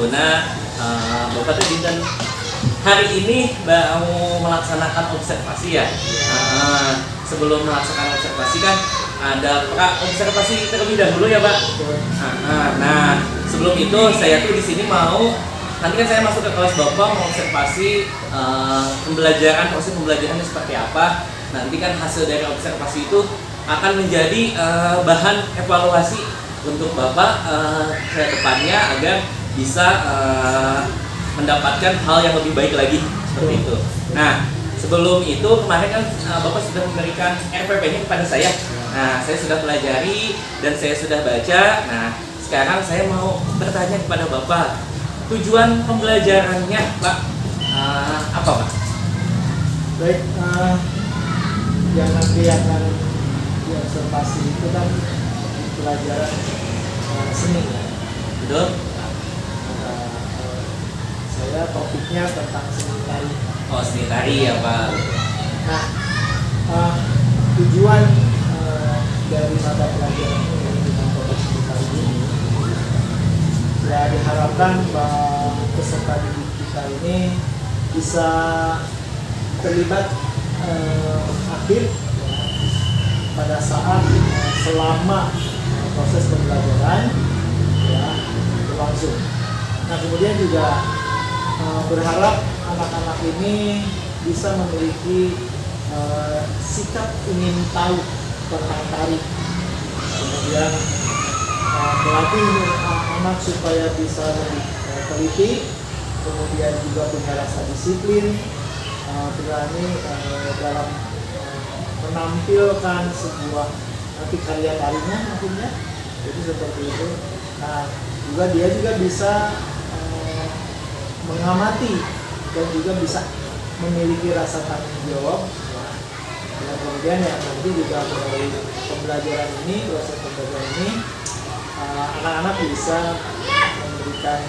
Nah, Bapak tadi dan hari ini mau melaksanakan observasi ya. Sebelum melaksanakan observasi kan ada observasi terlebih dahulu ya Pak. Nah, sebelum itu saya tuh di sini mau nanti kan saya masuk ke kelas Bapak mau observasi proses pembelajarannya seperti apa. Nanti kan hasil dari observasi itu akan menjadi bahan evaluasi untuk Bapak ke depannya agar bisa mendapatkan hal yang lebih baik lagi seperti itu. Nah, sebelum itu kemarin kan Bapak sudah memberikan RPP-nya kepada saya. Nah, saya sudah pelajari dan saya sudah baca. Nah, sekarang saya mau bertanya kepada Bapak, tujuan pembelajarannya, Pak, apa, Pak? Baik, yang nanti akan diobservasi itu kan pelajaran seni ya. Betul? Saya topiknya tentang seni tari. Oh, seni tari ya, Pak. Nah, tujuan dari mata pelajaran ini dengan topik seni tari ini ya diharapkan bahwa peserta didik kita ini bisa terlibat aktif pada saat selama proses pembelajaran ya berlangsung. Nah, kemudian juga berharap anak-anak ini bisa memiliki sikap ingin tahu tentang tari, kemudian melatih anak supaya bisa lebih teliti, kemudian juga punya rasa disiplin, berani dalam menampilkan sebuah nanti karya tarinya nantinya, jadi seperti itu. Nah, juga dia juga bisa mengamati dan juga bisa memiliki rasa tanggung jawab. Dan kemudian ya nanti juga melalui pembelajaran ini, proses pembelajaran ini, anak-anak bisa memberikan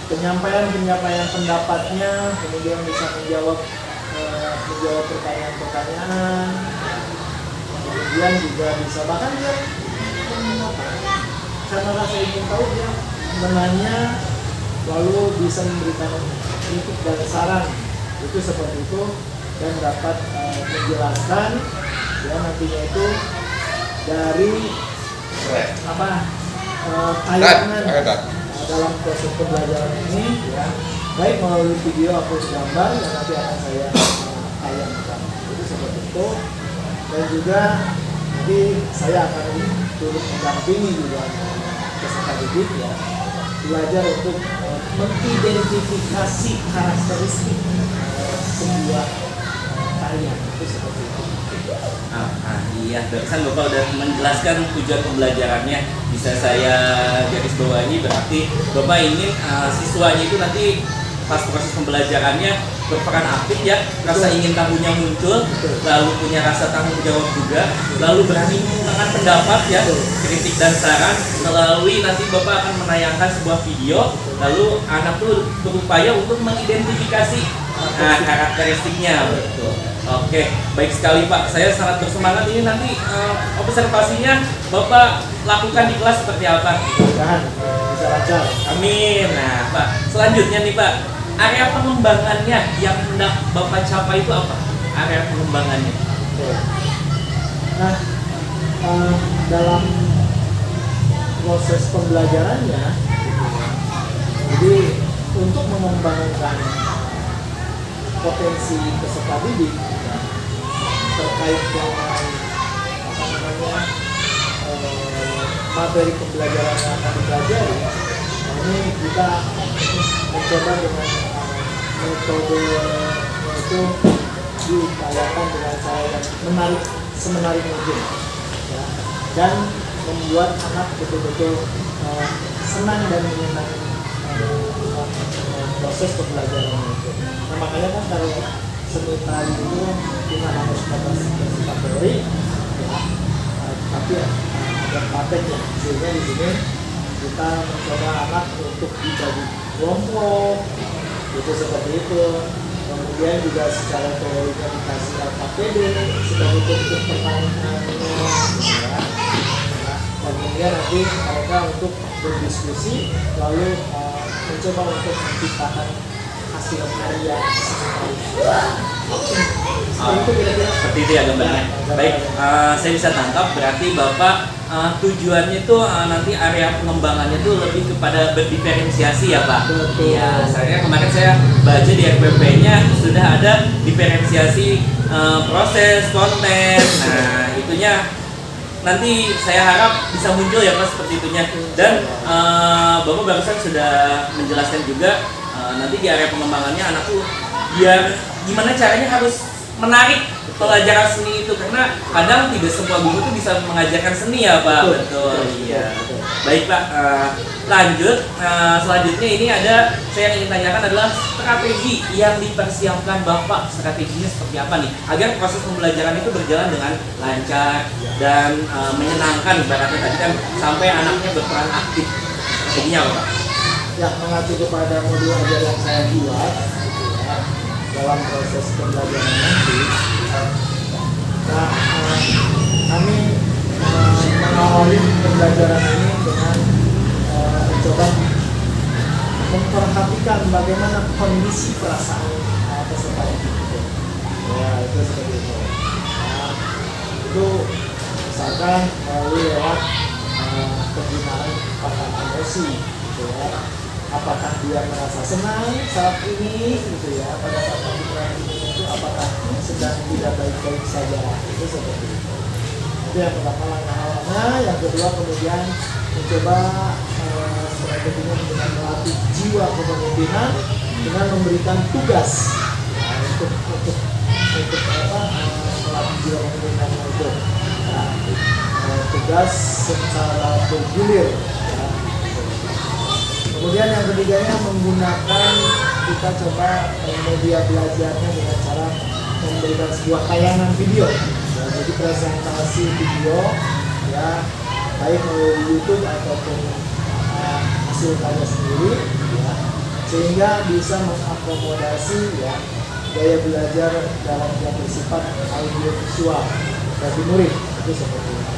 penyampaian pendapatnya, kemudian bisa menjawab pertanyaan-pertanyaan, kemudian juga bisa bahkan dia karena rasa ingin tahu dia menanya, lalu bisa memberikan kritik dan saran, itu seperti itu, dan dapat menjelaskan ya nantinya itu dari tayangan dalam proses pembelajaran ini ya, baik melalui video atau gambar yang nanti akan saya tayangkan, itu seperti itu. Dan juga nanti saya akan turut mendampingi juga peserta didik ya, belajar untuk mengidentifikasi karakteristik sebuah tarian, itu seperti itu. Iya, barusan Bapak udah menjelaskan tujuan pembelajarannya. Bisa saya garis bawahi, berarti Bapak ingin siswanya itu nanti pas proses pembelajarannya berperan aktif ya, rasa ingin tahunya muncul, lalu punya rasa tanggung jawab juga, lalu berani menggunakan pendapat ya, kritik dan saran. Melalui nanti Bapak akan menayangkan sebuah video, lalu anak tuh berupaya untuk mengidentifikasi karakteristiknya. Betul. Oke, baik sekali Pak. Saya sangat bersemangat ini nanti observasinya Bapak lakukan di kelas seperti apa? Mudah-mudahan bisa lancar. Amin. Nah, Pak, selanjutnya nih Pak, area pengembangannya yang hendak Bapak capai itu apa? Area pengembangannya. Nah, dalam proses pembelajarannya, jadi untuk mengembangkan potensi peserta didik terkait dengan materi pembelajaran yang akan dipelajari, ini kita mencoba dengan metode yaitu diupayakan dengan cara menarik semenarik mungkin ya, dan membuat anak betul-betul senang dan menyenangkan proses pembelajaran itu. Nah, makanya kan kalau seni tari itu kita harus membatasi kategori ya, tapi ada paten ya, sehingga di sini kita mencoba anak untuk dibagi kelompok, itu seperti itu. Kemudian juga secara teorinya dikasih AKPD sebagai bentuk pertanyaannya ya. Dan kemudian nanti mereka untuk berdiskusi, lalu mencoba untuk menciptakan hasil karya seni. Itu kira-kira Seperti itu ya gambarnya. Baik, saya bisa tangkap berarti Bapak tujuannya itu nanti area pengembangannya itu lebih kepada berdiferensiasi ya Pak. Betul. Iya, saya kemarin saya baca di RPP-nya sudah ada diferensiasi proses konten. Nah, itunya nanti saya harap bisa muncul ya Pak seperti itunya. Dan Bapak barusan sudah menjelaskan juga nanti di area pengembangannya anakku biar gimana caranya harus menarik pelajaran seni itu, karena kadang tidak semua guru itu bisa mengajarkan seni ya Pak. Betul. Iya. Baik Pak, lanjut. Selanjutnya ini ada saya yang ingin tanyakan adalah strategi yang dipersiapkan Bapak. Strateginya seperti apa nih agar proses pembelajaran itu berjalan dengan lancar dan menyenangkan, ibaratnya tadi kan sampai anaknya berperan aktif. Strateginya apa Pak? Ya, mengacu kepada modul ajar yang saya buat dalam proses pembelajaran nanti. Nah, kami mengawali pembelajaran ini dengan mencoba memperhatikan bagaimana kondisi perasaan peserta didik. Ya, itu seperti itu. Nah, itu misalkan melalui lewat penggunaan pakaian emosi, gitu ya. Apakah dia merasa senang saat ini, gitu ya, pada saat pembicaraan ini itu apakah sedang tidak baik-baik saja, itu seperti itu. Itu yang pertama langkah awalnya. Yang kedua kemudian mencoba strateginya dengan melatih jiwa kepemimpinan dengan memberikan tugas untuk melatih jiwa kepemimpinan itu. Nah, tugas secara bergilir. Ya. Kemudian yang ketiganya menggunakan, kita coba media belajarnya dengan cara memberikan sebuah tayangan video, ya, jadi presentasi video, ya, baik melalui YouTube ataupun hasil karya sendiri, ya, sehingga bisa mengakomodasi ya gaya belajar dalam yang bersifat audio visual bagi murid, itu seperti itu.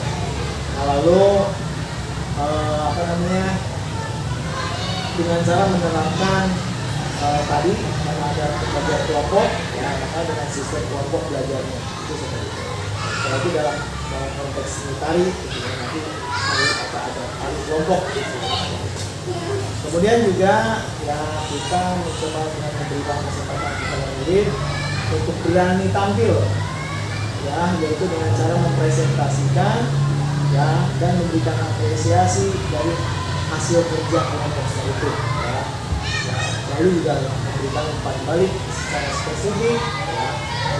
Nah, lalu dengan cara menerapkan tadi karena ada pembelajaran kelompok, ya, maka dengan sistem kelompok belajarnya itu seperti itu. Apalagi dalam konteks seni tari, gitu, nanti ada tari kelompok. Gitu. Kemudian juga ya kita mencoba dengan memberikan kesempatan kepada murid untuk berani tampil, ya, yaitu dengan cara mempresentasikan, ya, dan memberikan apresiasi dari hasil kerja kelompok itu, ya. Lalu juga memberikan umpan balik secara spesifik, ya,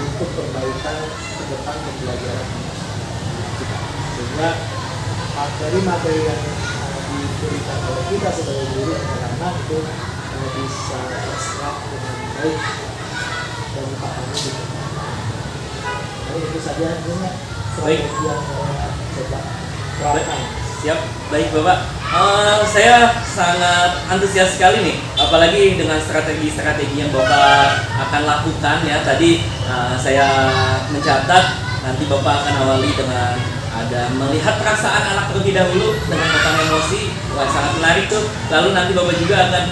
untuk perbaikan ke depan pembelajaran kita, sehingga materi yang diberikan oleh kita sebagai guru kepada anak itu bisa terserap dengan baik dan dipahami gitu. Jadi itu saja sebenarnya strategi yang saya coba terapkan. Siap, baik Bapak. Saya sangat antusias sekali nih, apalagi dengan strategi-strategi yang Bapak akan lakukan ya. Tadi saya mencatat nanti Bapak akan awali dengan ada melihat perasaan anak terlebih dahulu dengan tentang emosi. Wah, sangat menarik tuh. Lalu nanti Bapak juga akan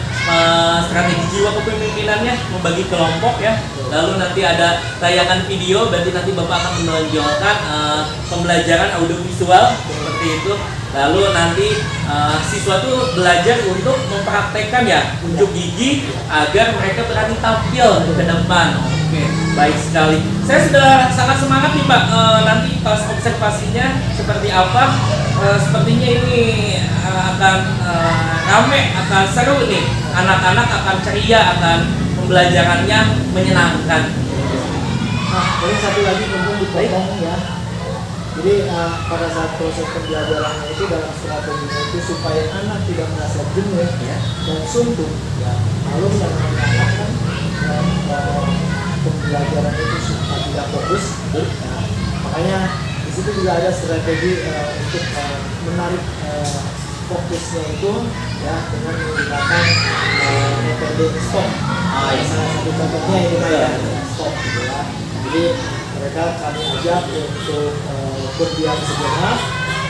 strategi jiwa kepemimpinannya, membagi kelompok ya. Lalu nanti ada tayangan video, berarti nanti Bapak akan menonjolkan pembelajaran audiovisual seperti itu. Lalu nanti siswa tuh belajar untuk mempraktekkan ya unjuk gigi agar mereka berani tampil ke depan. Oke, baik sekali. Saya sudah sangat semangat nih Pak. Nanti pas observasinya seperti apa? Sepertinya ini akan rame, akan seru nih. Anak-anak akan ceria, akan pembelajarannya menyenangkan. Nah, paling satu lagi mungkin dipotong ya. Jadi pada saat proses pembelajarannya itu dalam strateginya itu supaya anak tidak merasa jenuh ya, dan suntuk ya. Lalu jangan menyalahkan pembelajaran itu supaya tidak fokus. Nah, makanya di situ juga ada strategi untuk menarik fokusnya itu ya dengan menggunakan metode stop. Salah satu contohnya ini kayak stop gitu ya. Jadi mereka kami ajak untuk berdiam sejenak,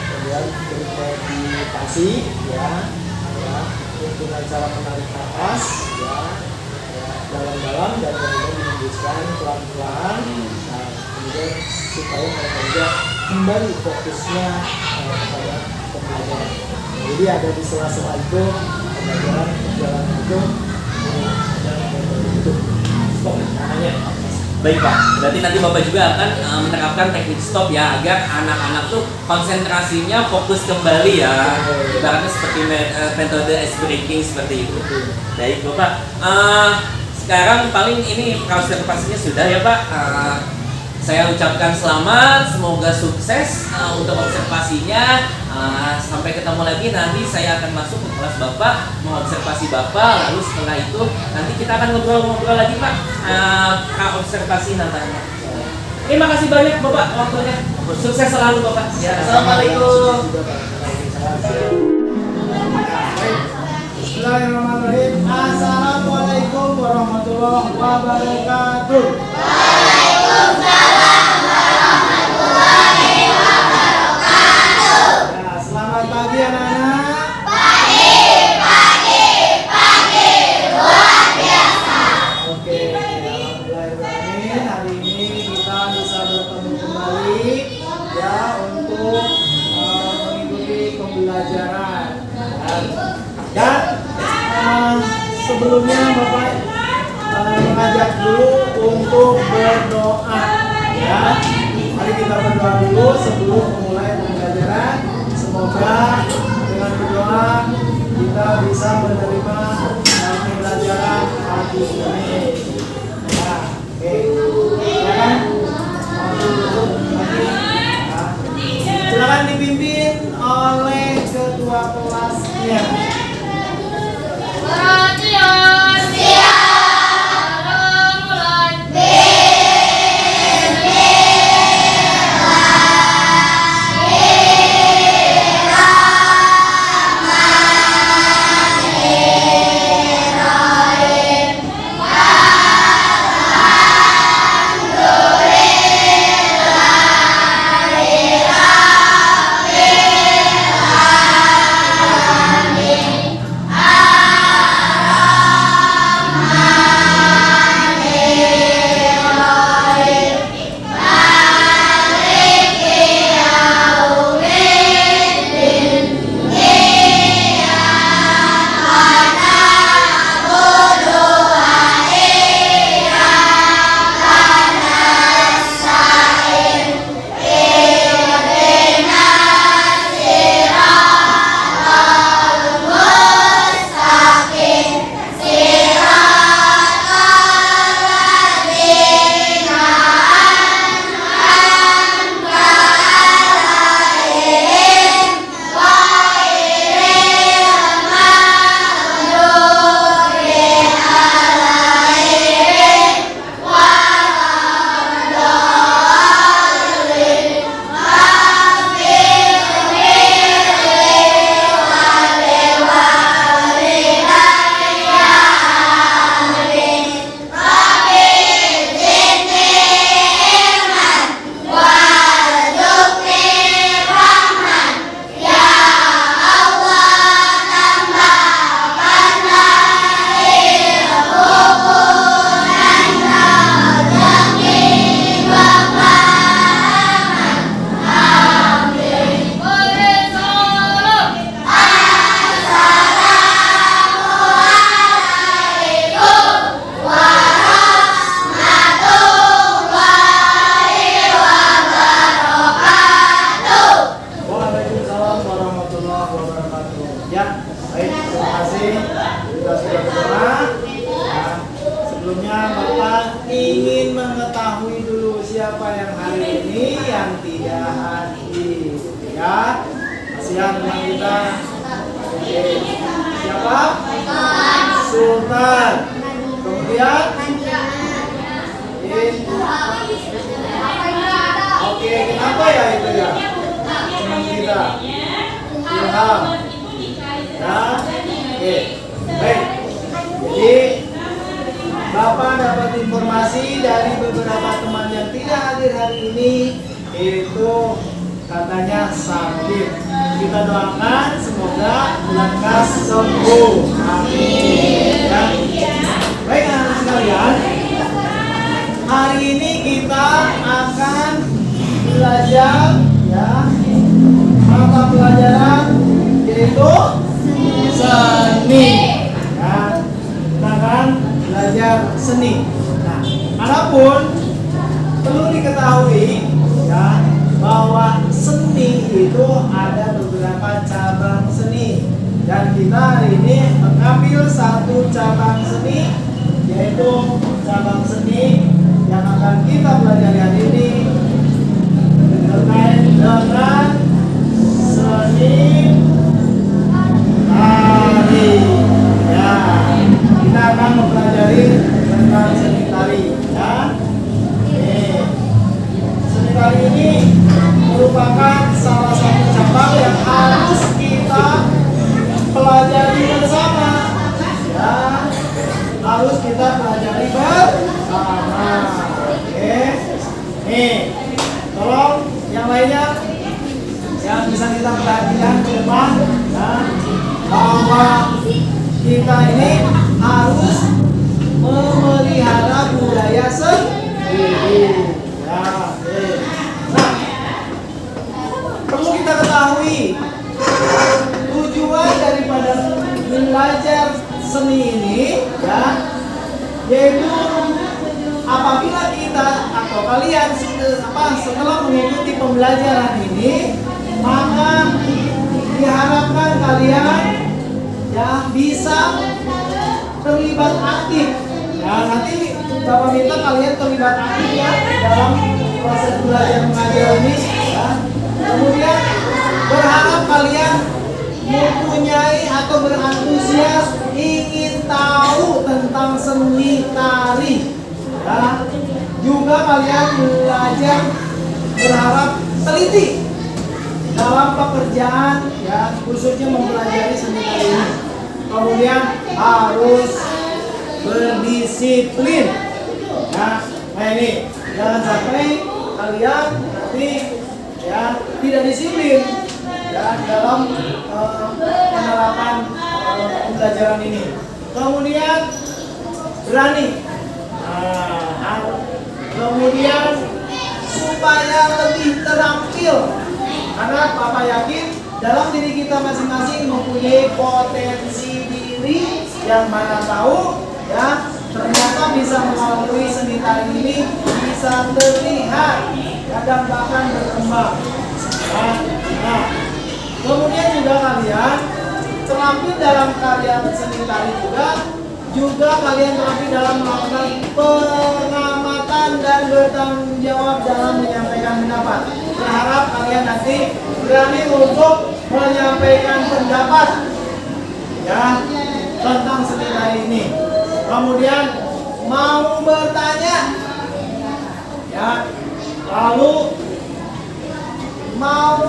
kemudian bermeditasi ya, dengan cara menarik nafas ya, dalam-dalam dan kemudian dihembuskan pelan-pelan. Nah, kemudian supaya mereka juga kembali fokusnya kepada pembelajaran. Jadi ada di sela-sela itu pembelajaran perjalanan itu dan itu stop namanya. Baik Pak, berarti nanti Bapak juga akan menerapkan teknik stop ya agar anak-anak tuh konsentrasinya fokus kembali ya. Ibaratnya seperti metode ice breaking seperti itu. Baik Bapak, sekarang paling ini observasinya sudah ya Pak. Saya ucapkan selamat, semoga sukses untuk observasinya. Sampai ketemu lagi, nanti saya akan masuk ke kelas Bapak, mengobservasi Bapak, lalu setelah itu nanti kita akan ngobrol-ngobrol lagi Pak, observasi nantinya. Terima kasih banyak Bapak waktunya. Sukses selalu Bapak. Ya, Assalamualaikum. Bismillahirrahmanirrahim. Assalamualaikum warahmatullahi wabarakatuh. Selamat pagi anak-anak. Luar biasa. Oke, alhamdulillah hari ini kita bisa bertemu kembali ya untuk mengikuti pembelajaran. Dan sebelumnya Bapak mengajak dulu untuk berdoa ya. Mari kita berdoa dulu sebelum memulai pembelajaran. Semoga dengan berdoa kita bisa menerima pembelajaran pagi ini. Nah, oke. Silakan dipimpin oleh ketua kelasnya. Perhatian, siap, mulai. siapa yang hari ini yang tidak hadir ya. Kasihan teman kita. Oke. Siapa? Sultan. Kemudian oke, kenapa ya itu ya? Teman kita. Ilham. Ya. Oke. Baik. Jadi Bapak dapat informasi dari beberapa teman yang tidak hadir hari ini, itu katanya sakit. Kita doakan semoga semoga lekas sembuh. Amin. Ya. Baik anak-anak sekalian, hari ini kita akan belajar ya mata pelajaran yaitu seni. Ya, kita akan belajar seni. Nah, adapun perlu diketahui ya bahwa seni itu ada beberapa cabang seni dan kita hari ini mengambil satu cabang seni yaitu cabang seni yang akan kita pelajari hari ini terkait dengan seni tari. Ya, kita akan mempelajari tentang seni tari. Ya, seni tari ini merupakan salah satu cabang yang harus kita pelajari bersama. Ya, harus kita pelajari bersama. Oke, nih, tolong yang lainnya yang bisa kita perhatikan ke depan, ya, bahwa kita ini harus memelihara budaya sendiri. Ya, oke. Nah, perlu kita ketahui tujuan daripada belajar seni ini ya yaitu apabila kita atau kalian setelah mengikuti pembelajaran ini maka diharapkan kalian ya bisa terlibat aktif ya nanti Bapak minta kalian terlibat aktif ya dalam proses belajar mengajar ini ya. Kemudian berharap kalian mempunyai atau berantusias ingin tahu tentang seni tari ya. Juga kalian belajar berharap teliti dalam pekerjaan ya khususnya mempelajari seni tari ini. Kemudian harus berdisiplin ya. Nah ini jangan sampai kalian nanti ya tidak disiplin ya dalam penerapan pembelajaran ini. Kemudian berani. Kemudian supaya lebih terampil karena Papa yakin dalam diri kita masing-masing mempunyai potensi diri yang mana tahu ya ternyata bisa melalui seni tari ini bisa terlihat ya, dan bahkan berkembang. Nah, kemudian juga kalian terampil dalam karya seni tari juga kalian terampil dalam melakukan pengamatan dan bertanggung jawab dalam menyampaikan pendapat. Berharap kalian nanti berani untuk menyampaikan pendapat ya tentang seni tari ini. Kemudian mau bertanya ya, lalu mau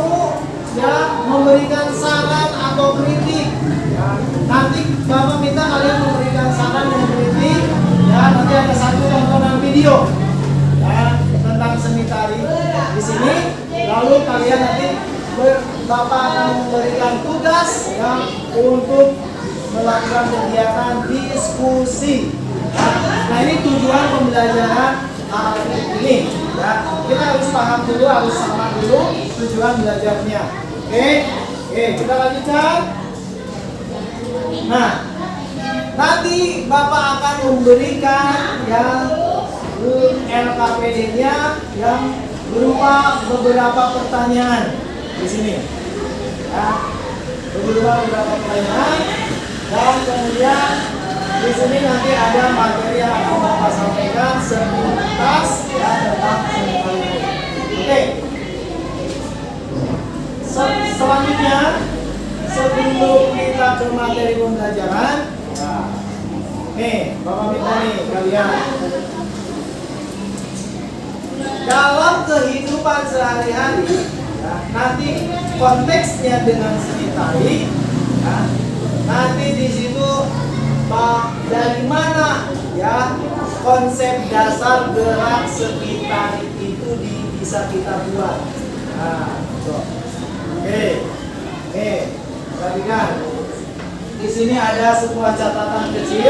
ya memberikan saran atau kritik ya. Nanti Bapak minta kalian memberikan saran dan kritik ya. Nanti ada satu tontonan video ya tentang seni tari di sini. Lalu kalian nanti Bapak akan memberikan tugas ya untuk melakukan kegiatan diskusi. Nah ini tujuan pembelajaran hari ini ya. Kita harus paham dulu, harus sama dulu tujuan belajarnya. Oke, kita lanjutkan. Nah, nanti Bapak akan memberikan yang LKPD-nya yang berupa beberapa pertanyaan di sini. Ya, beberapa pertanyaan dan kemudian di sini nanti ada materi yang akan Bapak sampaikan sepintas ya tentang seni tari. Oke. Selanjutnya sebelum kita ke materi pembelajaran, nah, nih Bapak minta nih kalian dalam kehidupan sehari-hari, ya, nanti konteksnya dengan seni tari, ya, nanti di situ dari mana ya konsep dasar gerak seni tari itu bisa kita buat. Nah, so. Oke. Perhatikan. Di sini ada sebuah catatan kecil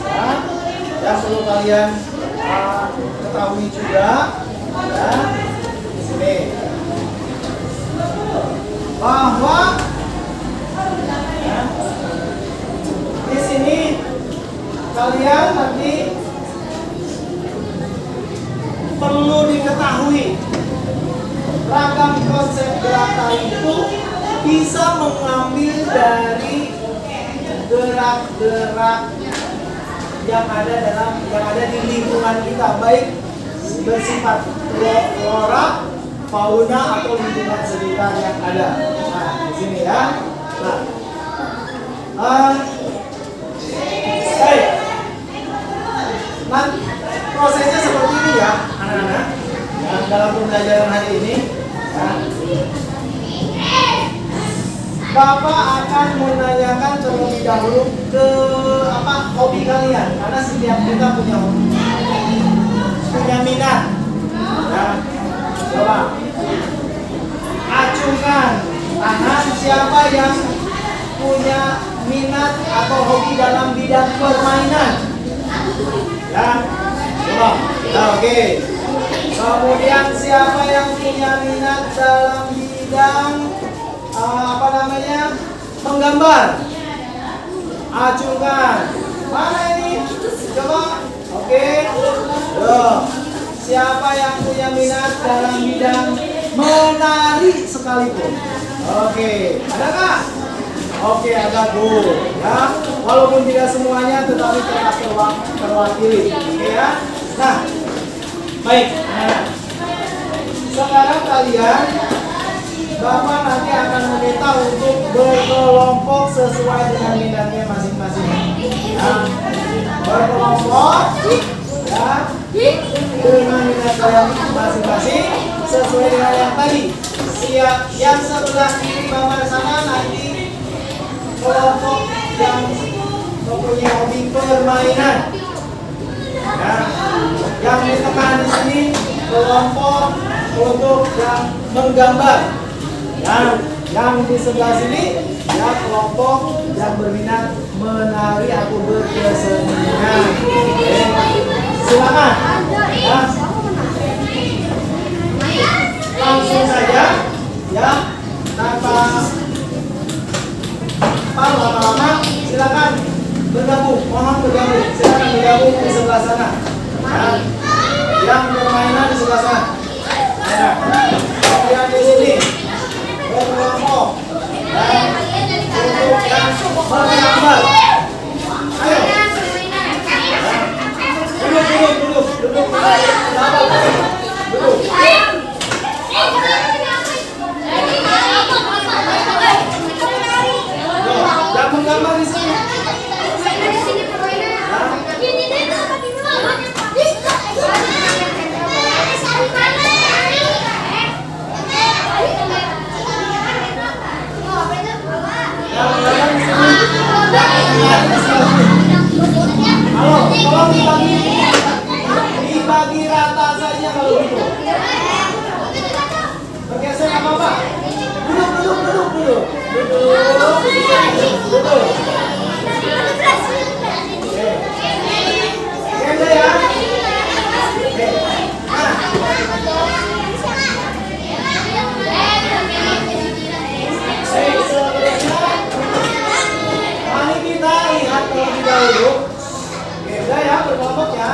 ya, yang perlu kalian ketahui juga ya. Di sini bahwa ya, di sini kalian nanti perlu diketahui ragam konsep gerak tari itu bisa mengambil dari gerak-gerak yang ada di lingkungan kita, baik bersifat flora, fauna atau lingkungan sekitar yang ada. Nah, di sini ya. Baik. Nah, prosesnya seperti ini ya, anak-anak. Dalam pembelajaran hari ini, ya. Bapak akan menanyakan terlebih dahulu ke hobi kalian, karena setiap kita punya hobi, punya minat. Ya. Coba acungkan tangan siapa yang punya minat atau hobi dalam bidang permainan. Ya, coba. Nah, oke. Kemudian siapa yang punya minat dalam bidang menggambar? Acungkan. Mana ini? Coba. Oke. Siapa yang punya minat dalam bidang menari sekalipun? Oke. Ada nggak? Oke, ada Bu. Ya, walaupun tidak semuanya, tetapi terwakili. Oke ya. Nah, baik. Sekarang kalian, Bapak nanti akan meminta untuk berkelompok sesuai dengan minatnya masing-masing. Nah, berkelompok ya, dengan minat kalian masing-masing sesuai dengan yang tadi. Yang sebelah kiri Bapak sana nanti kelompok yang mempunyai hobi permainan. Ya, yang di tengah di sini kelompok untuk yang menggambar. Yang di sebelah sini ya kelompok yang berminat menari atau berkesenian. Silakan. Ya. Langsung saja ya, tanpa lama-lama silakan bergabung. Mohon bergabung. Silakan bergabung di sebelah sana. Ya. Yang permainan di sebelah sana. Ya. Kemudian di sini berkelompok dan untuk yang menggambar. Ayo. Duduk. Duduk. Yang menggambar di sini. Halo, tolong dibagi rata saja kalau gitu. Bergeser nggak apa-apa. Duduk. Oke, ya. Oke. Mari kita lihat terlebih dahulu. Oke, udah ya, berkelompok ya.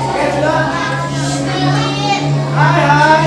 Oke, sudah. Hai.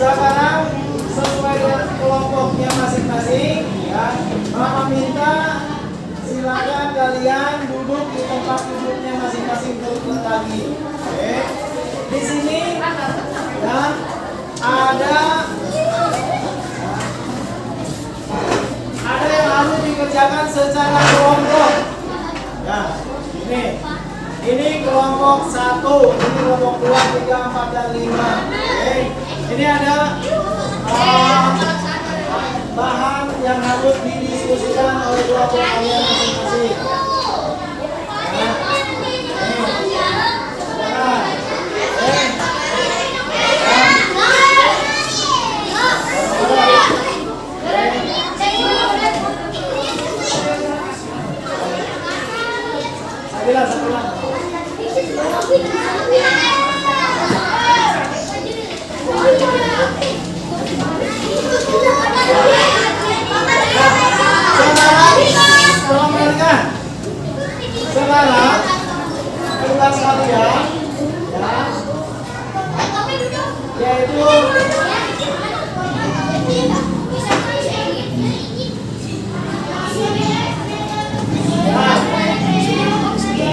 Sekarang sesuai dengan kelompoknya masing-masing, ya. Mama minta silakan kalian duduk di tempat duduknya masing-masing terus lagi. Oke. Di sini, ya, ada yang harus dikerjakan secara kelompok. Ya, ini kelompok 1, ini kelompok 2, 3, 4, dan 5. Oke. Ini ada bahan yang harus didiskusikan oleh kelompok kalian masing-masing. Sekarang tugas kalian, ya, yaitu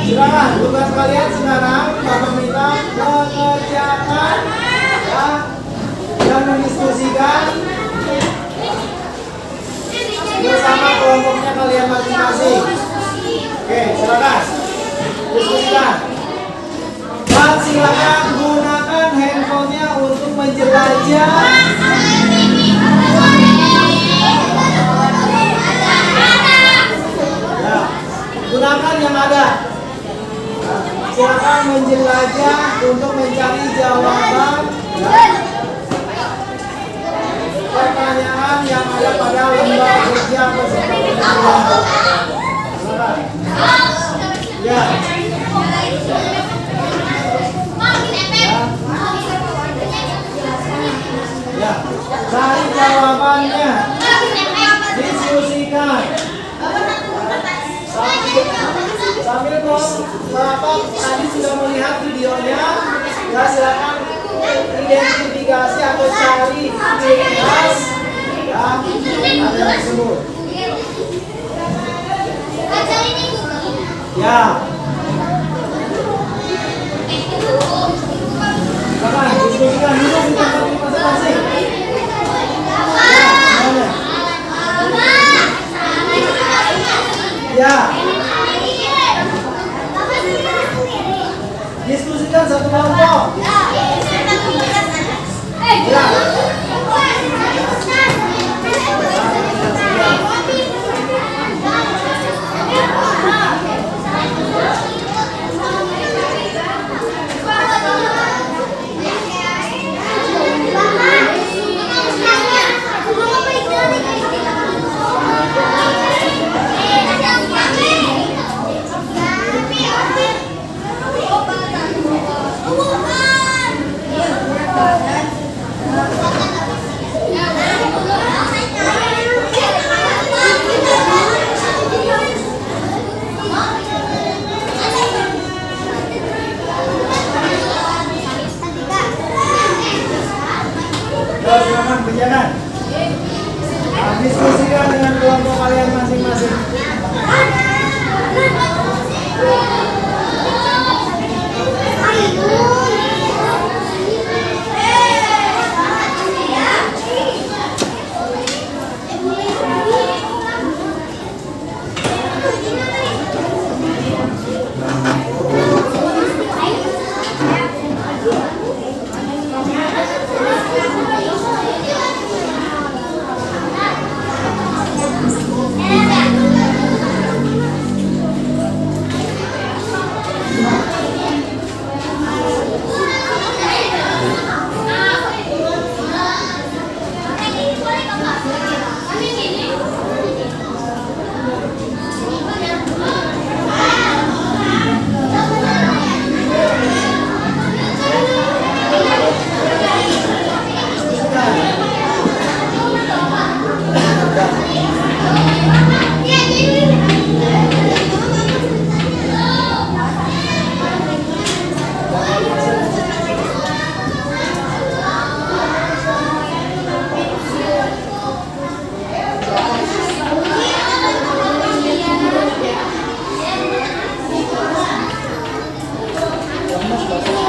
silakan tugas kalian sekarang Bapak minta mengerjakan, ya, dan mendiskusikan bersama kelompoknya kalian masing-masing. Oke, silakan diskusikan. Dan silakan gunakan handphonenya untuk menjelajah. Ya, gunakan yang ada. Silakan menjelajah untuk mencari jawaban, ya, pertanyaan yang ada pada lembar kerja beserta penjelasan. Ya. Ya, cari jawabannya, diskusikan. Sambil Bapak tadi sudah melihat videonya, ya, silakan identifikasi atau cari ciri khas, ya, ada tersebut. Ya. Silakan diskusikan dulu di tempat masing-masing. Ya. Diskusikan satu kelompok. Ya. Mas bahasa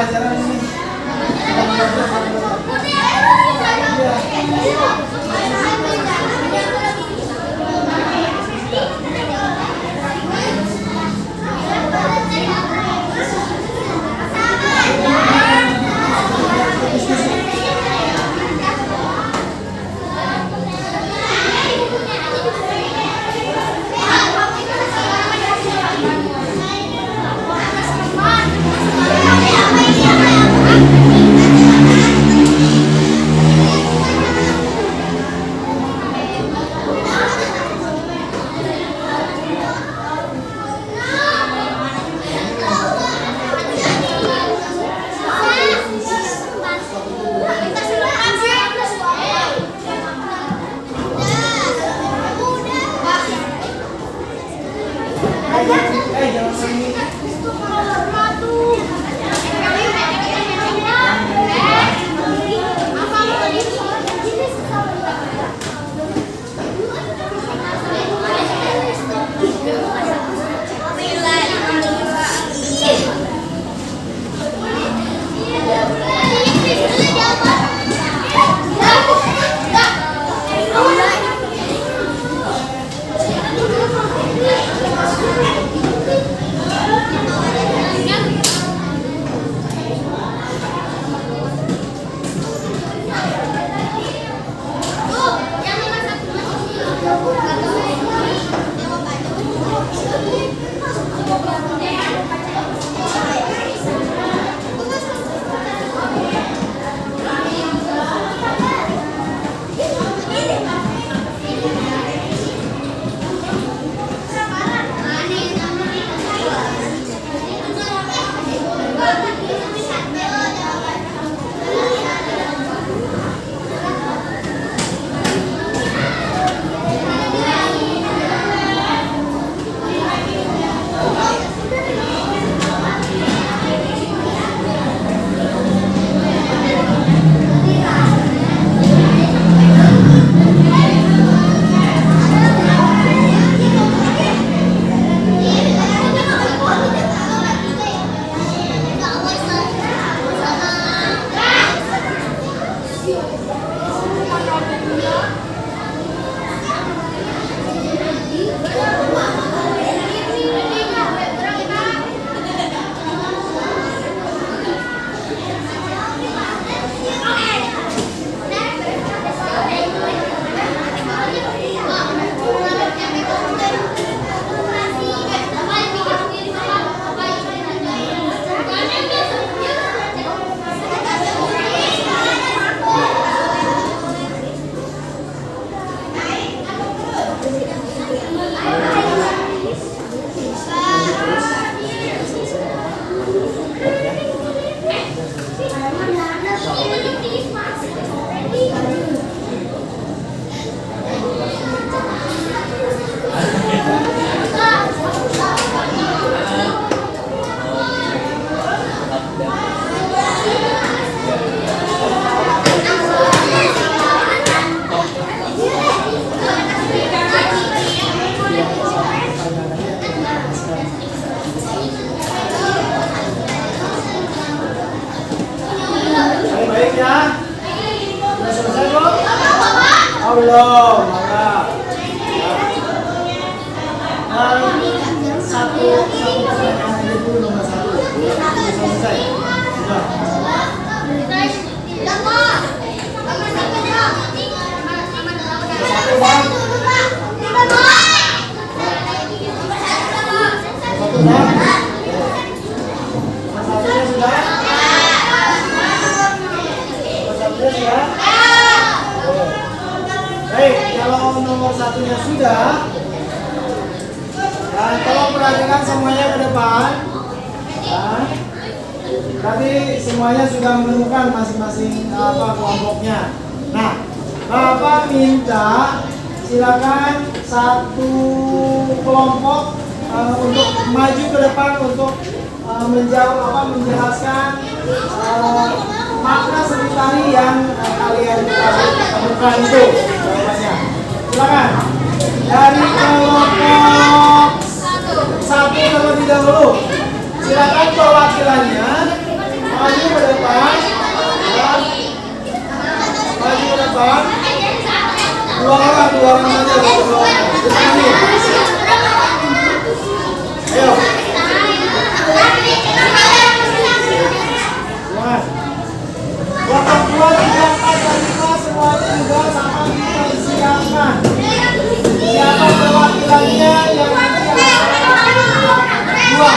pelajaran ini. selesai. Sudah. Satu bang. Satu bang. Satunya sudah. Satunya sudah. Baik, kalau nomor satunya sudah, dan tolong perhatikan semuanya ke depan. Dan tadi semuanya sudah menemukan masing-masing kelompoknya. Nah, Bapak minta silakan satu kelompok untuk maju ke depan untuk menjelaskan makna seni tari yang kalian temukan itu jawabannya. Silakan dari kelompok satu terlebih dahulu. Silakan perwakilannya maju ke depan. Maju ke depan. Dua orang saja. Ayo. Kelompok 2, 3, 4, dan 5 semuanya juga sama dipersiapkan. Siapa perwakilannya yang nanti dua.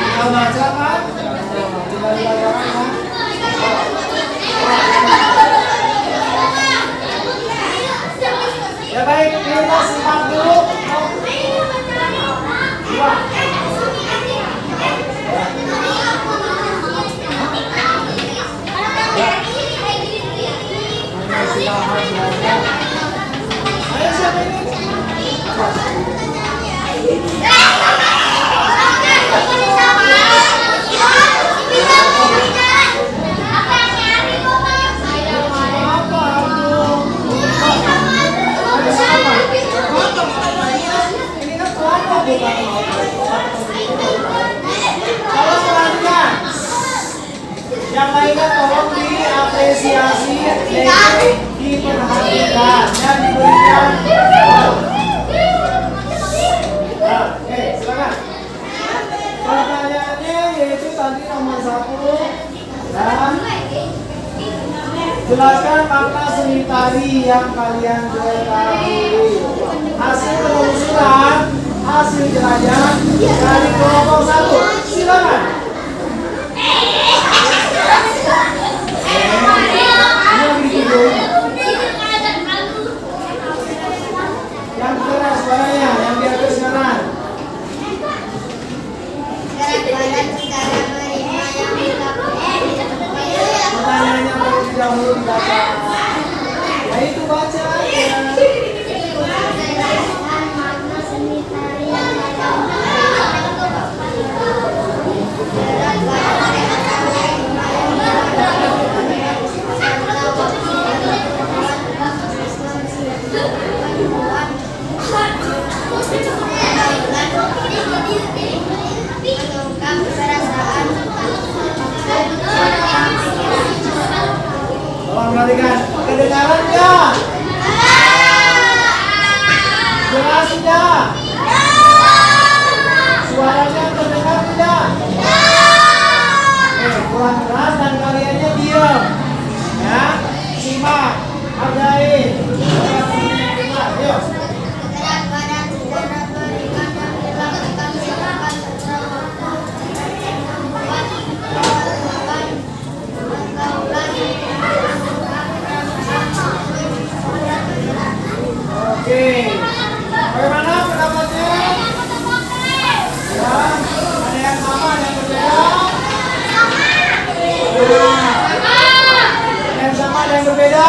Kita baca kan? Tidak dilakukan. Ya baik, kita simak dulu. Dua. Ayo siapa ini? Tolong perhatikan. Yang lainnya tolong diapresiasi, diperhatikan dan diberikan. Nah, oke, silakan. Pertanyaannya yaitu tadi nomor 1 dan jelaskan makna seni tari yang kalian ketahui. Hasil penelusuran, hasil jelajah dari kelompok 1. Silakan. Yang keras suaranya, yang di atas kanan. Pertanyaannya terlebih dahulu dibaca. Ya itu baca aja. Tolong perhatikan, kedengaran nggak? Jelas tidak? Suaranya terdengar tidak? Kurang keras dan kaliannya diam. Ya, simak, hargain. Ayo. Oke, bagaimana pendapatnya? Ya, ada yang sama, ada yang berbeda? Ada yang sama, ada yang berbeda?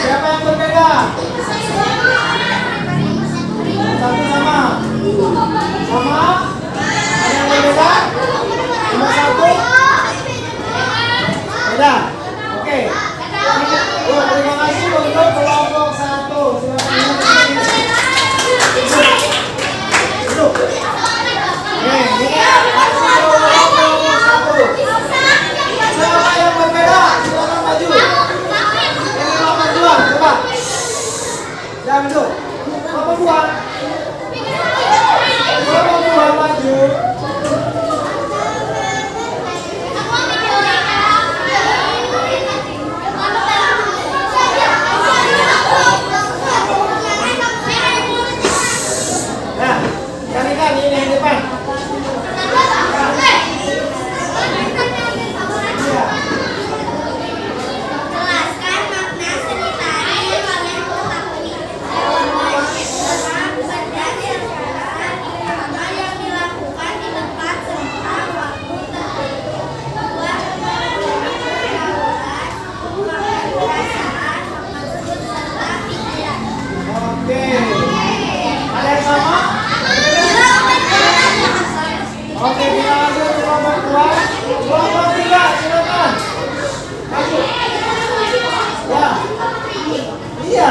Siapa yang berbeda? Satu sama? Sama? Ada yang berbeda? Nomor 1? Beda? Oke. Terima kasih untuk kelompok 1. Silakan duduk. Oke, ini kelompok 1. Siapa yang berbeda?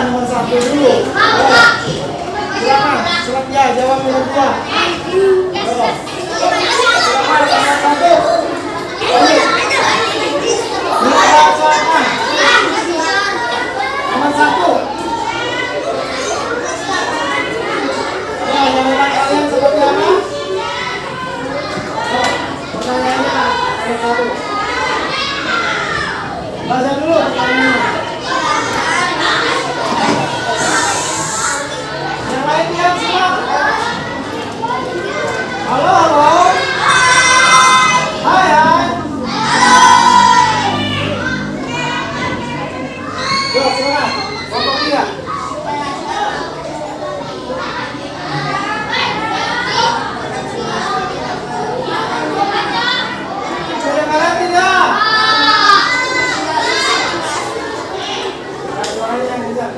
nomor 1 dulu. Silakan, surat ya, jawab nomor 2. Silakan, nomor 1. Nomor 1. Ya, jawaban kalian seperti apa? Pertanyaannya nomor 1. Baca dulu pertanyaannya. Yang lain diam semua. Halo, halo. Hai, hai. Yuk, silakan. Kelompok 3. Kedengaran tidak? Suaranya yang kencang.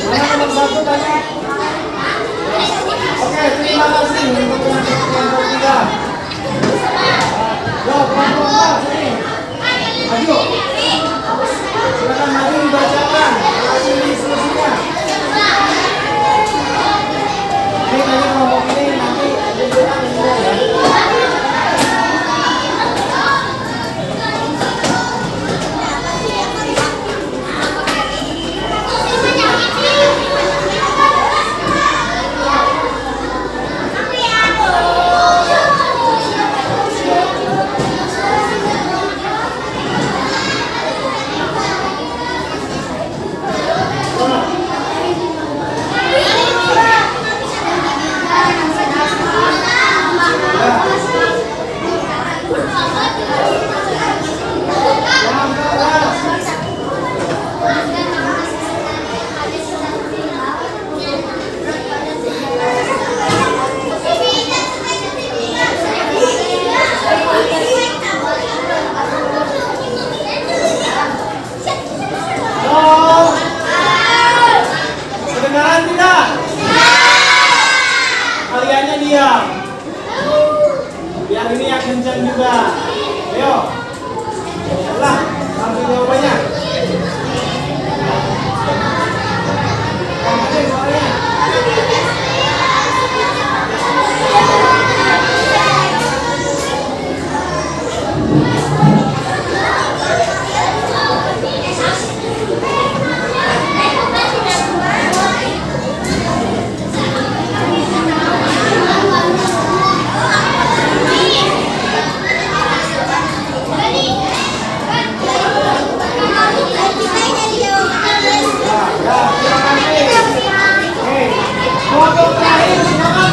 Mana nomor 1 tanya? Oke, terima kasih untuk kelompok 3. Yo, kelompok 4 sini. Maju. Silakan maju dibacakan. Hasil diskusinya. Ini tadi kelompok ini nanti tunjukkan semua ya. Kedengaran tidak? Kaliannya diam. Biar ini yang kencang juga. Ayo. Lah, sampai jawabannya. Oke, suaranya. Kelompok terakhir, silakan.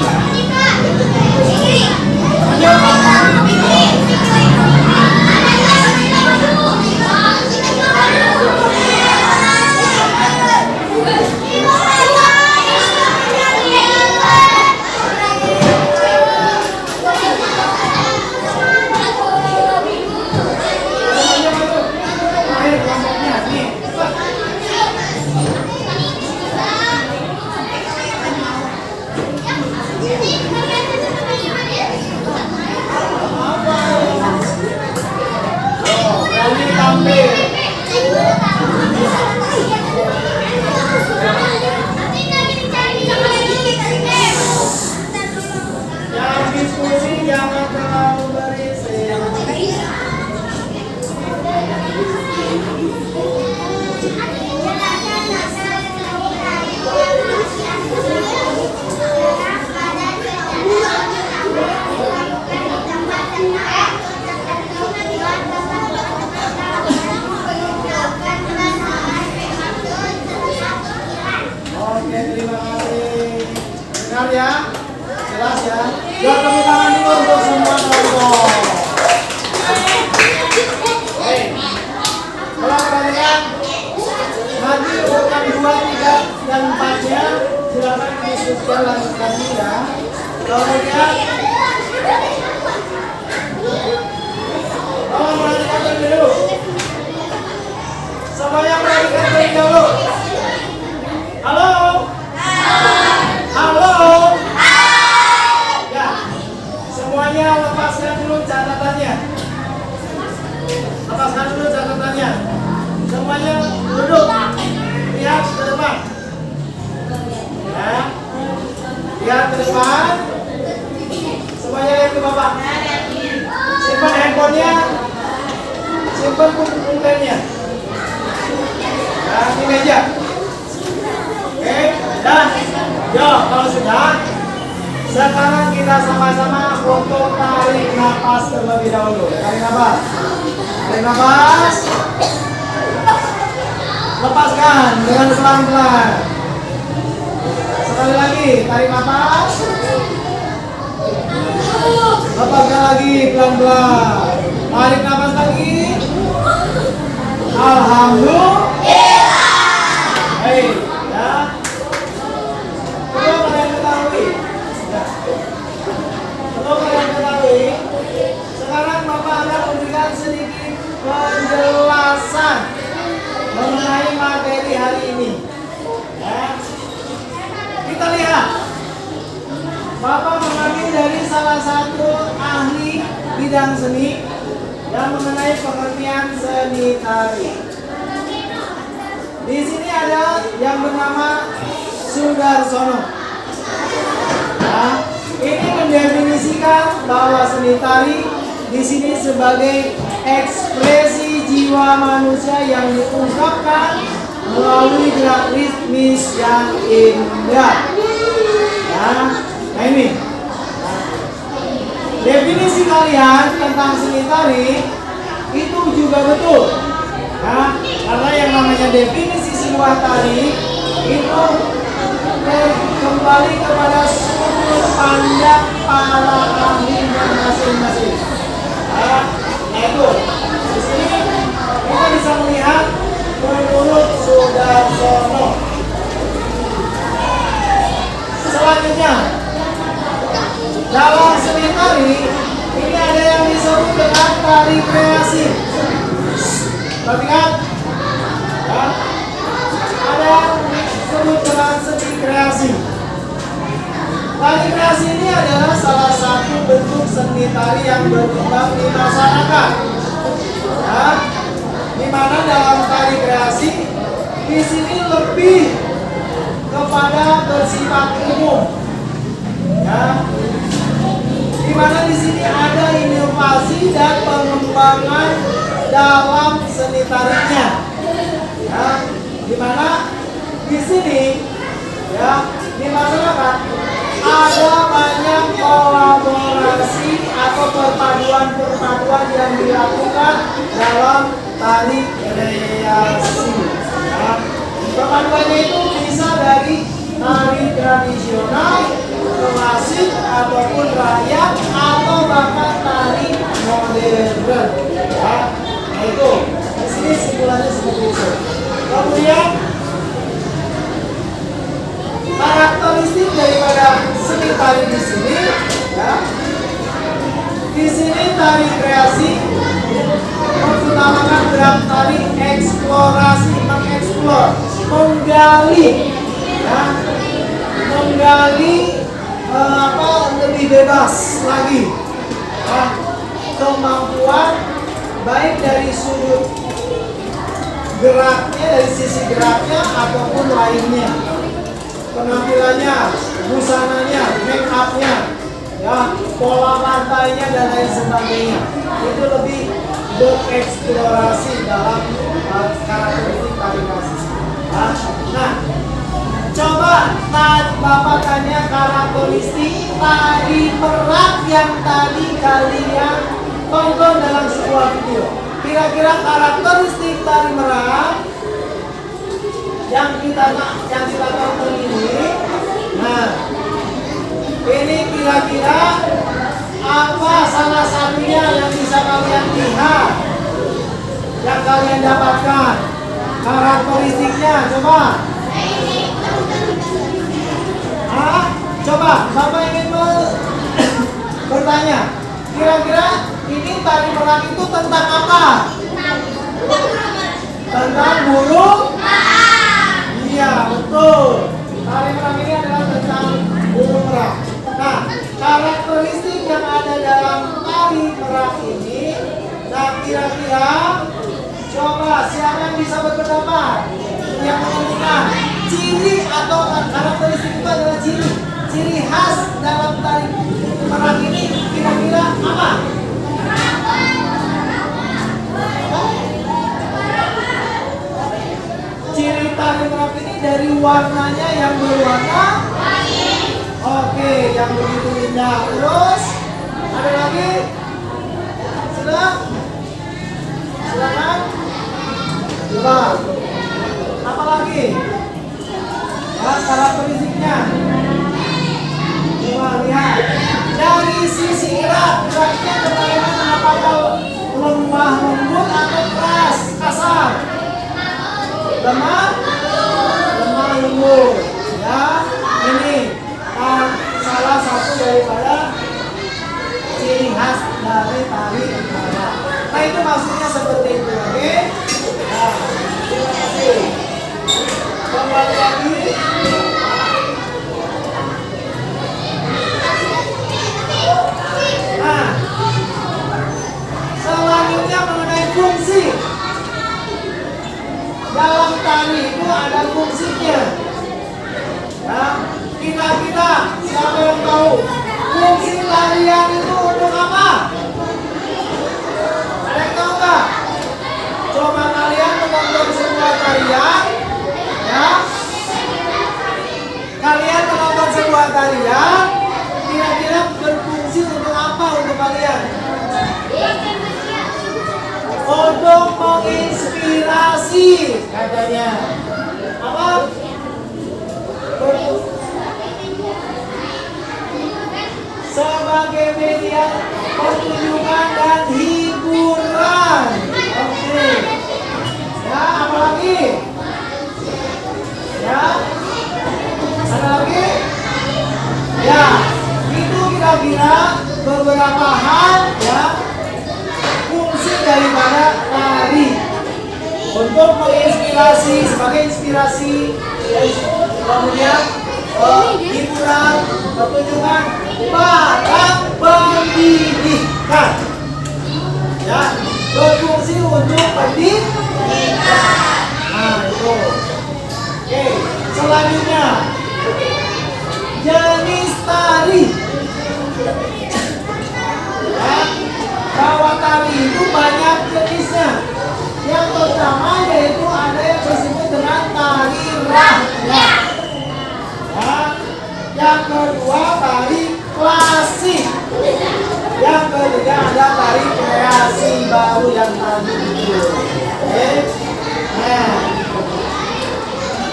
Terakhir kelompoknya, nih, cepat. Berani tampil. Jangan diskusi, jangan terlalu berisik. Oke, terima kasih. Dengar ya? Jelas ya? Buat tepuk tangan dulu untuk semua kelompok. Hei, kalau kalian maju urutan 2, 3, dan 4-nya, silakan diskusikan lanjutkan ya. Kemudian tolong perhatikan terlebih dulu. Semuanya perhatikan terlebih dahulu. Halo? Halo? Ya, semuanya lepaskan dulu catatannya. Lepaskan dulu catatannya. Semuanya duduk. Lihat ke depan. Ya. Lihat ke depan. Semuanya lihat ke bapak. Simpan handphonenya. Simpan pulpennya. Nah, di meja. Oke, dan yo, kalau sudah, sekarang kita sama-sama untuk tarik nafas terlebih dahulu. Tarik nafas. Tarik nafas. Lepaskan dengan pelan-pelan. Sekali lagi, tarik nafas. Lepaskan lagi pelan-pelan. Tarik nafas lagi. Alhamdulillah. Hei, ya. Perlu kalian ketahui. Ya. Perlu kalian ketahui. Sekarang Bapak akan memberikan sedikit penjelasan mengenai materi hari ini. Ya. Kita lihat. Bapak mengambil dari salah satu ahli bidang seni yang mengenai pengertian seni tari. Di sini ada yang bernama Sudarsono. Nah, ini mendefinisikan bahwa seni tari di sini sebagai ekspresi jiwa manusia yang diungkapkan melalui gerak ritmis yang indah. Nah ini definisi kalian tentang seni tari itu juga betul. Nah, karena yang namanya definisi sebuah tari itu kembali kepada sudut pandang para ahlinya masing-masing. Nah, itu di sini kita bisa melihat menurut Sudarsono. Selanjutnya, dalam seni tari ini ada yang disebut dengan tari kreasi. Perhatikan, ya, ada yang disebut dengan seni kreasi. Tari kreasi ini adalah salah satu bentuk seni tari yang berkembang di masyarakat. Ya, di mana dalam tari kreasi di sini lebih kepada bersifat umum. Ya, di mana di sini ada inovasi dan pengembangan dalam seni tarinya. Ya, di mana di sini ya di masyarakat ada banyak kolaborasi atau perpaduan yang dilakukan dalam tari kreasi. Ya, perpaduannya itu bisa dari tari tradisional, klasik ataupun rakyat atau bahkan tari modern. Ya, nah itu di sini simpulannya seperti itu. Kemudian karakteristik daripada seni tari di sini, ya, di sini tari kreasi mengutamakan gerak tari eksplorasi, mengeksplor, menggali, ya, menggali lebih bebas lagi, ya, kemampuan baik dari sudut geraknya, dari sisi geraknya ataupun lainnya, penampilannya, busananya, make upnya, ya, pola pantainya dan lain sebagainya. Itu lebih bereksplorasi dalam karakteristik tari kreasi. Nah, coba Bapak tanya karakteristik tari merak yang tadi kalian tonton dalam sebuah video. Kira-kira karakteristik tari merak yang kita tonton ini, nah ini kira-kira apa salah satunya yang bisa kalian lihat, yang kalian dapatkan karakteristiknya? Coba Bapak ingin warnanya. Kira-kira ini tari merak itu tentang apa? Tentang burung? Iya, betul. Tari merak ini adalah tentang burung merak. Nah, karakteristik yang ada dalam tari merak ini, nah kira-kira coba siapa yang bisa berpendapat? Yang menentukan ciri atau karakteristik itu adalah ciri khas dalam tari merak ini kira-kira apa? Ciri tari merak ini dari warnanya yang berwarna. Oke, yang begitu indah. Terus ada lagi? Silakan. Coba. Apa lagi? Ya, karakteristiknya. Coba lihat. Dari sisi geraknya bagaimana? Apakah lemah lembut atau keras kasar? Lemah lembut. Ya, ini salah satu daripada ciri khas dari tari merak. Nah itu maksudnya seperti itu, oke? Nah, terima kasih. Kembali lagi. Nah, selanjutnya mengenai fungsi. Dalam tari itu ada fungsinya. Ya, kita siapa yang tahu fungsi tarian itu untuk apa? Ada yang tahu nggak? Coba kalian menonton sebuah tarian, ya. Kalian menonton sebuah tarian, kira-kira berfungsi untuk apa untuk kalian? Untuk menginspirasi katanya. Apa? Sebagai media pertunjukan dan hiburan. Oke. Ya, apa lagi? Ya. Ada lagi? Ya, itu kira-kira beberapa hal ya fungsi daripada tari untuk menginspirasi, sebagai inspirasi, kemudian hiburan, pertunjukan, bahkan pendidikan. Ya, berfungsi untuk pendidikan. Nah, itu. Oke, selanjutnya jenis tari. Ya, bahwa tari itu banyak jenisnya. Yang pertama yaitu ada yang disebut dengan tari rakyat. Ya. Yang kedua tari klasik. Yang ketiga ada tari kreasi baru yang tadi itu. Oke. Nah,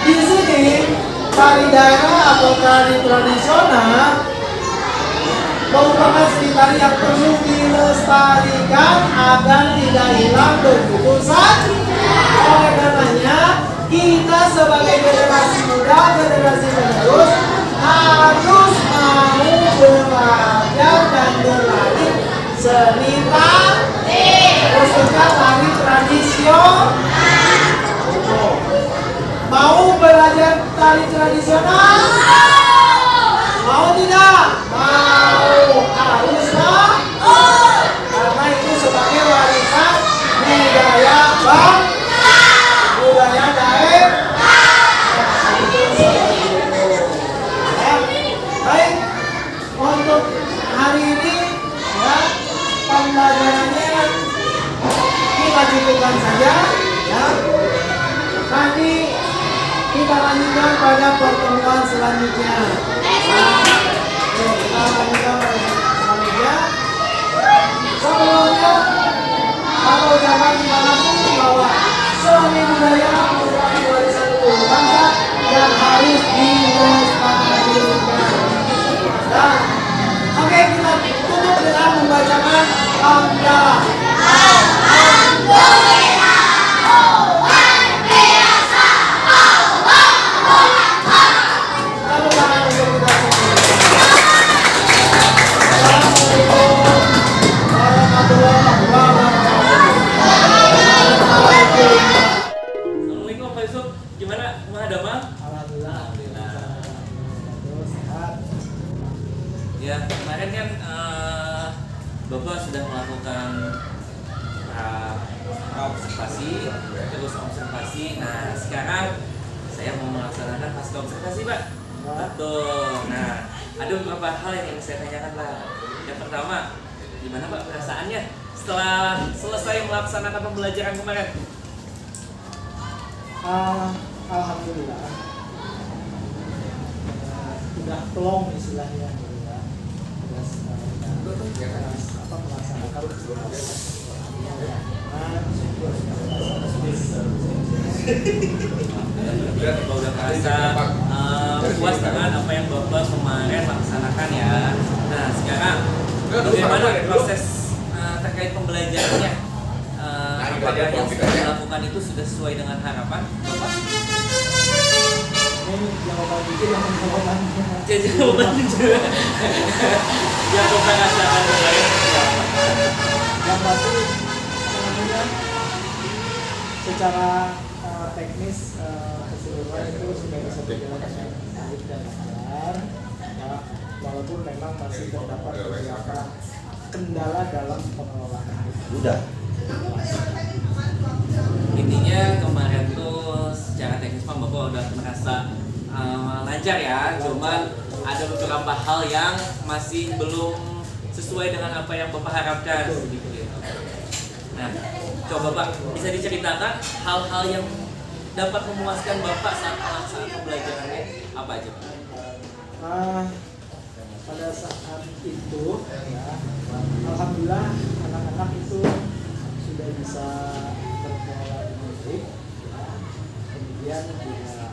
di sini tari daerah atau tari tradisional merupakan seni tari yang perlu dilestarikan agar tidak hilang begitu saja. Oleh karenanya kita sebagai generasi muda, generasi penerus harus mau belajar dan berlatih seni tari, khususnya tari tradisional. Mau belajar tari tradisional? Mau tidak? Mau. Haruslah. Karena itu sebagai warisan budaya bangsa, budaya daerah. Ya, baik. Untuk hari ini ya pembelajarannya kita cukupkan saja. Ya. Nanti kita lanjutkan pada pertemuan selanjutnya. Kita lanjutkan pada selanjutnya. Sebelumnya, apa ucapan terima kasih bahwa seni budaya merupakan warisan leluhur bangsa yang harus dilestarikan. Dan oke, kita tutup dengan membacakan hamdalah. Lalu tangan untuk kita semua. Assalamualaikum. Gimana Mahadama? Alhamdulillah. Alhamdulillah. Terus sehat. Ya kemarin kan Bapak sudah melakukan observasi, terus observasi. Nah sekarang saya mau melaksanakan pasca observasi, Pak. Betul. Nah ada beberapa hal yang ingin saya tanyakan, Pak. Yang pertama, gimana Pak perasaannya setelah selesai melaksanakan pembelajaran kemarin? Alhamdulillah. Udah plong istilahnya gitu ya. Melaksanakan Bapak udah merasa puas dengan apa yang Bapak kemarin laksanakan ya. Nah sekarang bagaimana proses terkait pembelajarannya? Apakah yang sudah dilakukan itu sudah sesuai dengan harapan Bapak? Ini jawaban dikit yang jawaban. Jawaban juga. Yang Bapak rasakan kemarin seperti apa? Yang pasti secara teknis keseluruhan itu sudah bisa berjalan dengan baik dan lancar. Nah, walaupun memang masih terdapat beberapa kendala dalam pengelolaan. Udah. Intinya kemarin tuh secara teknis Pak Bapak udah merasa lancar ya, cuman ada beberapa hal yang masih belum sesuai dengan apa yang Bapak harapkan. Nah, coba Pak bisa diceritakan hal-hal yang dapat memuaskan Bapak saat melaksanakan pembelajarannya apa aja Pak? Pada saat itu ya, alhamdulillah anak-anak itu sudah bisa berkelola dengan baik ya. Kemudian juga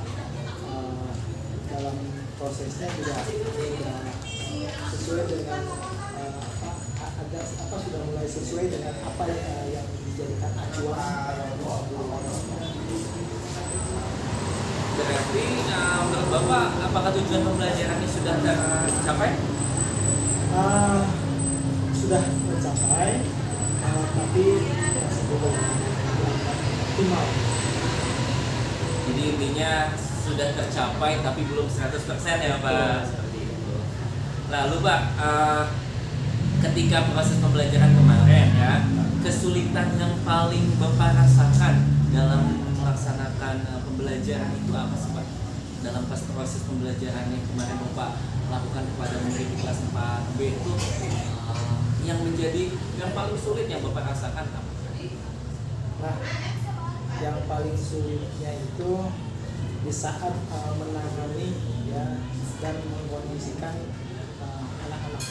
dalam prosesnya juga sesuai dengan sudah mulai sesuai dengan apa yang dijadikan acuan. Berarti menurut Bapak apakah tujuan pembelajarannya sudah tercapai? Sudah tercapai, tapi masih belum optimal. Jadi intinya sudah tercapai tapi belum 100% ya Pak. Seperti itu. Lalu Pak, ketika proses pembelajaran kemarin ya, kesulitan yang paling Bapak rasakan dalam melaksanakan pembelajaran itu apa sih Pak? Dalam proses pembelajaran yang kemarin Bapak lakukan kepada murid di kelas 4B itu yang menjadi yang paling sulit yang Bapak rasakan apa? Nah, yang paling sulitnya itu di saat menangani ya dan mengkondisikan anak-anak.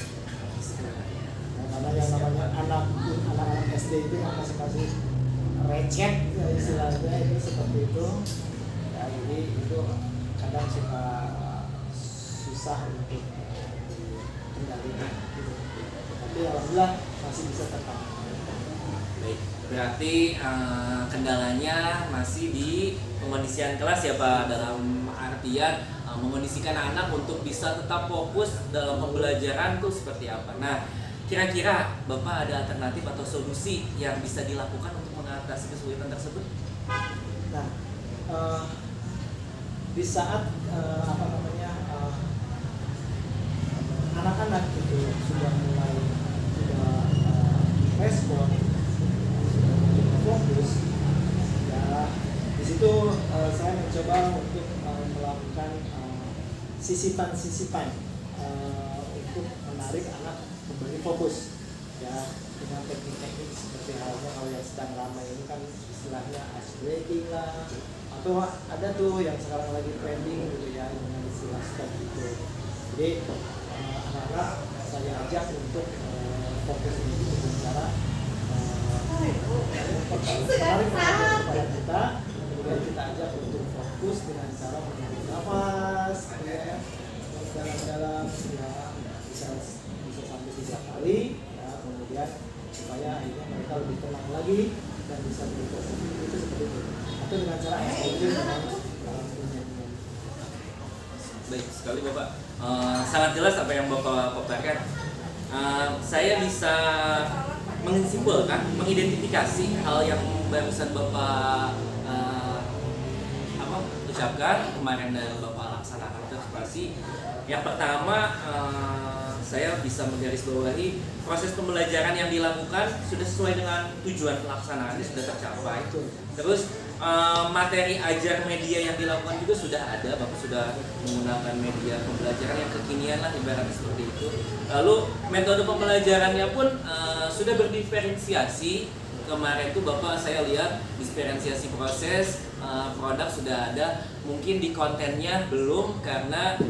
Karena yang namanya anak-anak SD itu yang masih receh ya istilahnya itu seperti itu ya, jadi itu kadang suka susah untuk dikendalikan gitu. Tapi alhamdulillah masih bisa tertangani. Baik, berarti kendalanya masih di pengondisian kelas ya Pak, dalam artian mengondisikan anak untuk bisa tetap fokus dalam pembelajaran tuh seperti apa. Nah, kira-kira Bapak ada alternatif atau solusi yang bisa dilakukan untuk mengatasi kesulitan tersebut? Nah, di saat anak-anak itu sudah mulai respon, fokus, ya di situ saya mencoba untuk melakukan sisipan untuk menarik anak kembali fokus ya dengan teknik-teknik seperti halnya kalau yang sedang ramai ini kan istilahnya ice breaking lah, atau ada tuh yang sekarang lagi trending gitu ya dengan istilah stop gitu. Jadi anak-anak saya ajak untuk fokus ini dengan cara menarik kepada kita, kemudian kita ajak untuk fokus dengan cara mengambil nafas ya dalam-dalam ya bisa sampai 3 kali ya, kemudian supaya akhirnya mereka lebih tenang lagi dan bisa berfokus itu seperti itu, atau dengan cara exposure dengan nyanyian. Baik sekali Bapak, sangat jelas apa yang Bapak paparkan. Saya bisa menyimpulkan, mengidentifikasi hal yang barusan Bapak ucapkan kemarin dan Bapak laksanakan observasi. Yang pertama, saya bisa menggarisbawahi proses pembelajaran yang dilakukan sudah sesuai dengan tujuan pelaksanaannya, sudah tercapai. Terus materi ajar media yang dilakukan juga sudah ada, Bapak sudah menggunakan media pembelajaran yang kekinian lah ibaratnya seperti itu. Lalu metode pembelajarannya pun sudah berdiferensiasi. Kemarin tuh Bapak saya lihat diferensiasi proses produk sudah ada, mungkin di kontennya belum karena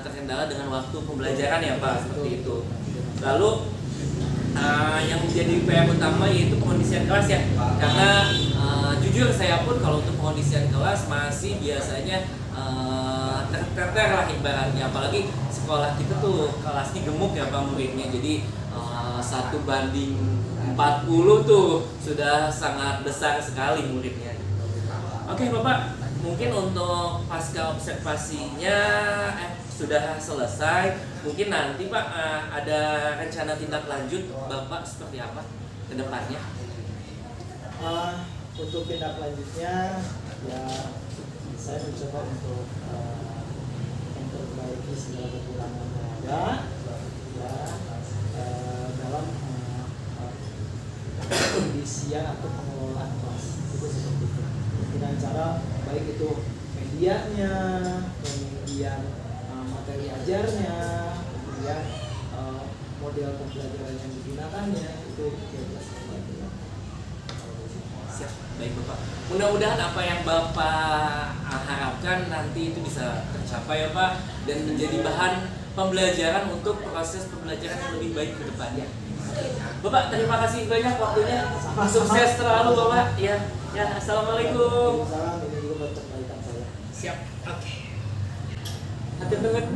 terkendala dengan waktu pembelajaran ya Pak, seperti itu. Lalu yang menjadi PR utama yaitu pengondisian kelas ya, karena jujur saya pun kalau untuk pengondisian kelas masih biasanya terteter lah ibaratnya, apalagi sekolah kita tuh kelasnya gemuk ya Pak muridnya, jadi 1:40 tuh sudah sangat besar sekali muridnya. Oke Bapak, mungkin untuk pasca observasinya sudah selesai. Mungkin nanti Pak ada rencana tindak lanjut Bapak seperti apa ke depannya? Untuk tindak lanjutnya ya saya mencoba untuk memperbaiki segala kekurangan yang ada ya dalam kondisian atau pengelolaan kelas itu seperti itu, dengan cara baik itu medianya, kemudian materi ajarnya, kemudian model pembelajaran yang digunakannya itu kira-kira seperti itu. Siap, baik Bapak. Mudah-mudahan apa yang Bapak harapkan nanti itu bisa tercapai ya Pak, dan menjadi bahan pembelajaran untuk proses pembelajaran yang lebih baik ke depannya. Bapak, terima kasih banyak waktunya. Sukses terlalu Bapak. Ya, assalamualaikum. Salam, ini juga buat kebaikan saya. Siap, oke. Hati banget.